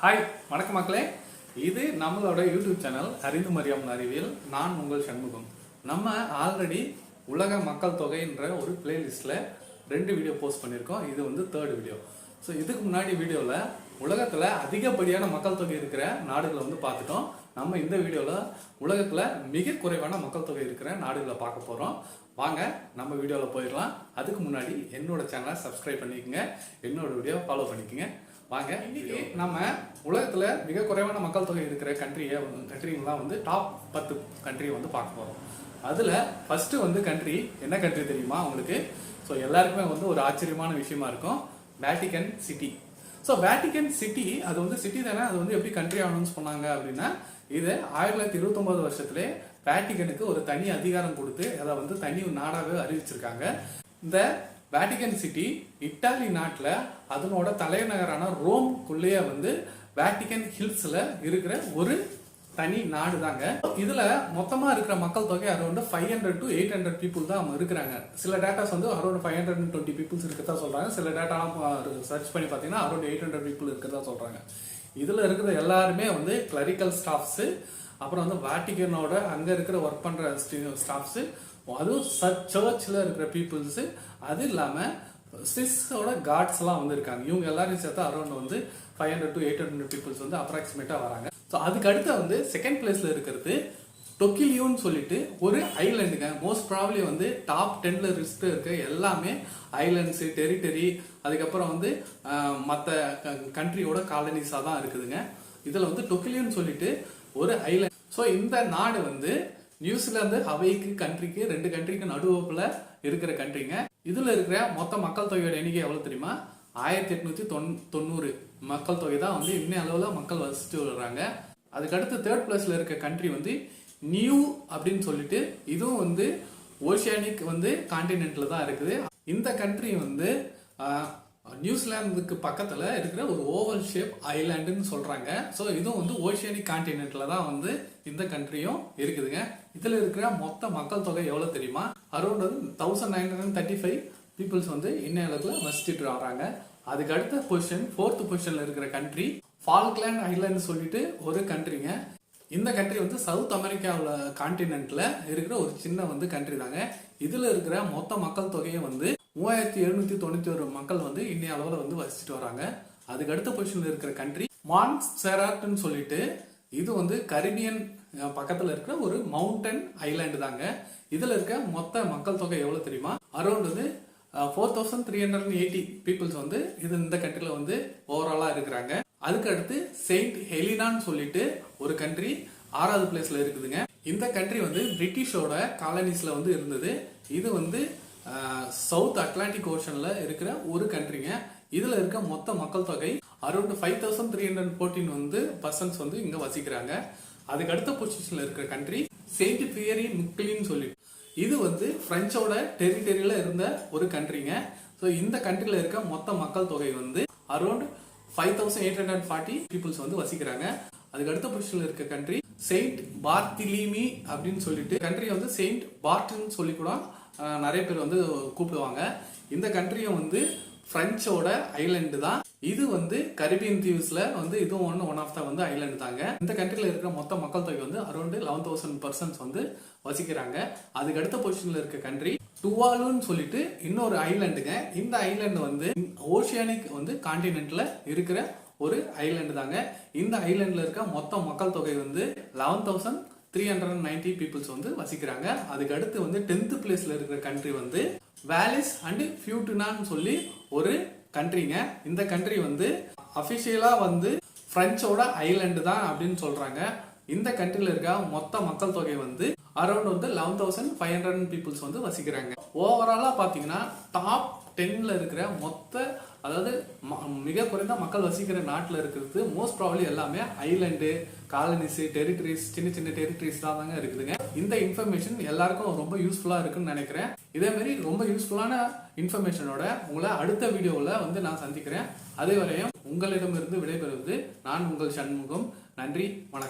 Hi வணக்கம் மக்களே. இது நம்மளோட யூடியூப் சேனல் அறிந்து மறியாமல் அறிவியல். நான் உங்கள் சண்முகம். நம்ம ஆல்ரெடி உலக மக்கள் தொகைன்ற ஒரு பிளேலிஸ்ட்ல 2 வீடியோ போஸ்ட் பண்ணியிருக்கோம். இது வந்து 3rd வீடியோ. ஸோ இதுக்கு முன்னாடி வீடியோவில் உலகத்தில் அதிகப்படியான மக்கள் தொகை இருக்கிற நாடுகளை வந்து பார்த்துட்டோம். நம்ம இந்த வீடியோவில் உலகத்தில் மிக குறைவான மக்கள் தொகை இருக்கிற நாடுகளை பார்க்க போகிறோம். வாங்க நம்ம வீடியோவில் போயிடலாம். அதுக்கு முன்னாடி என்னோட சேனலை சப்ஸ்கிரைப் பண்ணிக்கோங்க, என்னோட வீடியோ ஃபாலோ பண்ணிக்கோங்க. வாங்க, இன்னைக்கு நம்ம உலகத்துல மிக குறைவான மக்கள் தொகை இருக்கிற கண்ட்ரிங்கெல்லாம் வந்து டாப் 10 கண்ட்ரி வந்து பார்க்க போறோம். அதுல ஃபர்ஸ்ட் வந்து கண்ட்ரி என்ன கண்ட்ரி தெரியுமா உங்களுக்கு? ஸோ எல்லாருக்குமே வந்து ஒரு ஆச்சரியமான விஷயமா இருக்கும், Vatican city. So Vatican city அது வந்து சிட்டி தானே, அது வந்து எப்படி கண்ட்ரி அனௌன்ஸ் பண்ணாங்க அப்படின்னா, இது 1929 வருஷத்துல வேட்டிகனுக்கு ஒரு தனி அதிகாரம் கொடுத்து அதை வந்து தனி நாடாக அறிவிச்சிருக்காங்க. இந்த வேட்டிகன் சிட்டி இத்தாலி நாட்டில் அதனோட தலைநகரான ரோம்குள்ளேயே வந்து வேட்டிகன் ஹில்ஸ்ல இருக்கிற ஒரு தனி நாடு தாங்க. இதுல மொத்தமா இருக்கிற மக்கள் தொகை அரௌண்ட் 500 to 800 பீப்புள் தான் இருக்கிறாங்க. சில டேட்டாஸ் வந்து அரௌண்ட் 520 பீப்புள்ஸ் இருக்கிறதா சொல்றாங்க. சில டேட்டாலாம் சர்ச் பண்ணி பார்த்தீங்கன்னா அரௌண்ட் 800 பீப்புள் இருக்கிறதா சொல்றாங்க. இதுல இருக்கிற எல்லாருமே வந்து கிளரிக்கல் ஸ்டாஃப்ஸ், அப்புறம் வந்து வேட்டிகனோட அங்க இருக்கிற ஒர்க் பண்ற ஸ்டாஃப்ஸ், அதுவும் சர்ச்சில் இருக்கிற பீப்புள்ஸ், அது இல்லாமல் ஸ்விஸோட கார்ட்ஸ் எல்லாம் வந்து இருக்காங்க. இவங்க எல்லாரும் சேர்த்தா அரௌண்ட் வந்து 500 to 800 பீப்புள்ஸ் வந்து அப்ராக்சிமேட்டா வராங்க. ஸோ அதுக்கு அடுத்து வந்து செகண்ட் பிளேஸ்ல இருக்கிறது டொக்கிலியோன்னு சொல்லிட்டு ஒரு ஐலாண்டுங்க. மோஸ்ட் ப்ராப்ளி வந்து டாப் 10ல லிஸ்ட் இருக்க எல்லாமே ஐலாண்ட்ஸ், டெரிட்டரி, அதுக்கப்புறம் வந்து மற்ற கண்ட்ரியோட காலனிஸாக தான் இருக்குதுங்க. இதில் வந்து டொக்கிலியோன்னு சொல்லிட்டு ஒரு ஐலாண்ட். ஸோ இந்த நாடு வந்து நியூசிலாந்து ஹவைக்கு கண்ட்ரிக்கு 2 கண்ட்ரிக்கு நடுவுல இருக்கிற கண்ட்ரிங்க. இதுல இருக்கிற மொத்த மக்கள் தொகையோட எண்ணிக்கை எவ்வளவு தெரியுமா? 1890 மக்கள் தொகை தான் வந்து இன்னும் அளவுல மக்கள் வசிச்சு வர்றாங்க. அதுக்கடுத்து 3rd பிளேஸ்ல இருக்க கண்ட்ரி வந்து நியூ அப்படின்னு சொல்லிட்டு, இதுவும் வந்து ஓஷியானிக் வந்து கான்டினென்ட்ல தான் இருக்குது. இந்த கண்ட்ரி வந்து நியூசிலாந்துக்கு பக்கத்துல இருக்கிற ஒரு ஓவல் ஷேப் ஐலாண்டுன்னு சொல்றாங்க. ஸோ இதுவும் வந்து ஓஷியானிக் கான்டினென்ட்ல தான் வந்து இந்த கண்ட்ரியும் இருக்குதுங்க. இதுல இருக்கிற மொத்த மக்கள் தொகை எவ்வளவு தெரியுமா? அரௌண்ட் 1935 பீப்புள்ஸ் வந்து இன்னும் அளவுல வசிச்சுட்டு வராங்க. அதுக்கு அடுத்த பொசிஷன் 4th பொசிஷன்ல இருக்கிற கண்ட்ரி ஃபால்க்லேண்ட் ஐலாண்ட் சொல்லிட்டு ஒரு கண்ட்ரிங்க. இந்த கண்ட்ரி வந்து சவுத் அமெரிக்காவில் கான்டினென்ட்ல இருக்கிற ஒரு சின்ன வந்து கண்ட்ரி தாங்க. இதுல இருக்கிற மொத்த மக்கள் தொகையை வந்து 3791 மக்கள் வந்து இன்னைய அளவுல வந்து வசிச்சுட்டு வராங்க. அதுக்கு அடுத்த பொசிஷன்ல இருக்கிற கண்ட்ரி மான்செராட்னு சொல்லிட்டு, இது வந்து கரிபியன் பக்கத்துல இருக்கிற ஒரு மவுண்டன் ஐலாண்டு தாங்க. இதுல இருக்க மொத்த மக்கள் தொகை எவ்வளவு தெரியுமா? அரௌண்ட் வந்து 4380 பீப்புள்ஸ் வந்து இது இந்த கண்ட்ரில வந்து ஓவராலா இருக்கிறாங்க. அதுக்கு அடுத்து செயின்ட் ஹெலினான்னு சொல்லிட்டு ஒரு கண்ட்ரி 6வது பிளேஸ்ல இருக்குதுங்க. இந்த கண்ட்ரி வந்து பிரிட்டிஷோட காலனிஸ்ல வந்து இருந்தது. இது வந்து சவுத் அட்லாண்டிக் ஓஷன்ல இருக்கிற ஒரு கண்ட்ரிங்க. இதுல இருக்க மொத்த மக்கள் தொகை அரௌண்ட் 5314 வந்து பர்சன்ஸ் வந்து இங்க வசிக்கிறாங்க. அதுக்கு அடுத்த பொசிஷன்ல இருக்கிற கண்ட்ரி செயின்ட் பியரி மிக்லின்னு சொல்லி, இது வந்து பிரெஞ்சோட டெரிட்டரியில இருந்த ஒரு கண்ட்ரிங்க. ஸோ இந்த கண்ட்ரில இருக்க மொத்த மக்கள் தொகை வந்து அரௌண்ட் 5840 பீப்புள்ஸ் வந்து வசிக்கிறாங்க. அதுக்கு அடுத்த பொசிஷன்ல இருக்க கண்ட்ரி செயின்ட் பார்த்திலிமி அப்படின்னு சொல்லிட்டு கண்ட்ரி வந்து செயின்ட் பார்ட்டன் சொல்லி கூட நிறைய பேர் வந்து கூப்பிடுவாங்க. இந்த கண்ட்ரியும் வந்து பிரெஞ்சோட ஐலாண்டு தான். இது வந்து கரிபியன் தீவ்ஸ்ல வந்து இதுவும் ஒன் ஆஃப் த வந்து ஐலாண்டு தாங்க. இந்த கண்ட்ரில இருக்கிற மொத்த மக்கள் தொகை வந்து அரௌண்ட் 11,000 பர்சன்ஸ் வந்து வசிக்கிறாங்க. அதுக்கு அடுத்த பொசிஷன்ல இருக்க கண்ட்ரி டுவாலுன்னு சொல்லிட்டு இன்னொரு ஐலாண்டுங்க. இந்த ஐலாண்டு வந்து ஓஷியானிக் வந்து கான்டினென்ட்ல இருக்கிற ஒரு ஐலாண்டு தாங்க. இந்த ஐலாண்ட்ல இருக்க மொத்த மக்கள் தொகை வந்து 11,390 பீப்புள்ஸ் வந்து வசிக்கிறாங்க. அதுக்கு அடுத்து வந்து 10th பிளேஸ்ல இருக்கிற கண்ட்ரி வந்து வாலிஸ் அண்ட் ஃபியூட்டினான்னு சொல்லி ஒரு கண்ட்ரிங்க. இந்த கண்ட்ரி வந்து அபிஷியலா வந்து பிரெஞ்சோட ஐலாண்டு தான் அப்படின்னு சொல்றாங்க. இந்த கண்ட்ரில இருக்க மொத்த மக்கள் தொகை வந்து அரௌண்ட் வந்து 11,500 பீப்புள்ஸ் வந்து வசிக்கிறாங்க. ஓவராலா பாத்தீங்கன்னா டாப் 10ல இருக்கிற மொத்த, அதாவது மிக குறைந்த மக்கள் வசிக்கிற நாட்டில் இருக்கிறது மோஸ்ட் ப்ராபப்லி எல்லாமே ஐலாண்டு, காலனிஸ், டெரிட்டரிஸ், சின்ன சின்ன டெரிட்டரிஸ் தான் தாங்க இருக்குதுங்க. இந்த இன்ஃபர்மேஷன் எல்லாருக்கும் ரொம்ப யூஸ்ஃபுல்லா இருக்குன்னு நினைக்கிறேன். இதே மாதிரி ரொம்ப யூஸ்ஃபுல்லான இன்ஃபர்மேஷனோட உங்களை அடுத்த வீடியோவில் வந்து நான் சந்திக்கிறேன். அதே வரையும் உங்களிடமிருந்து விடைபெறுவது நான் உங்கள் சண்முகம். நன்றி, வணக்கம்.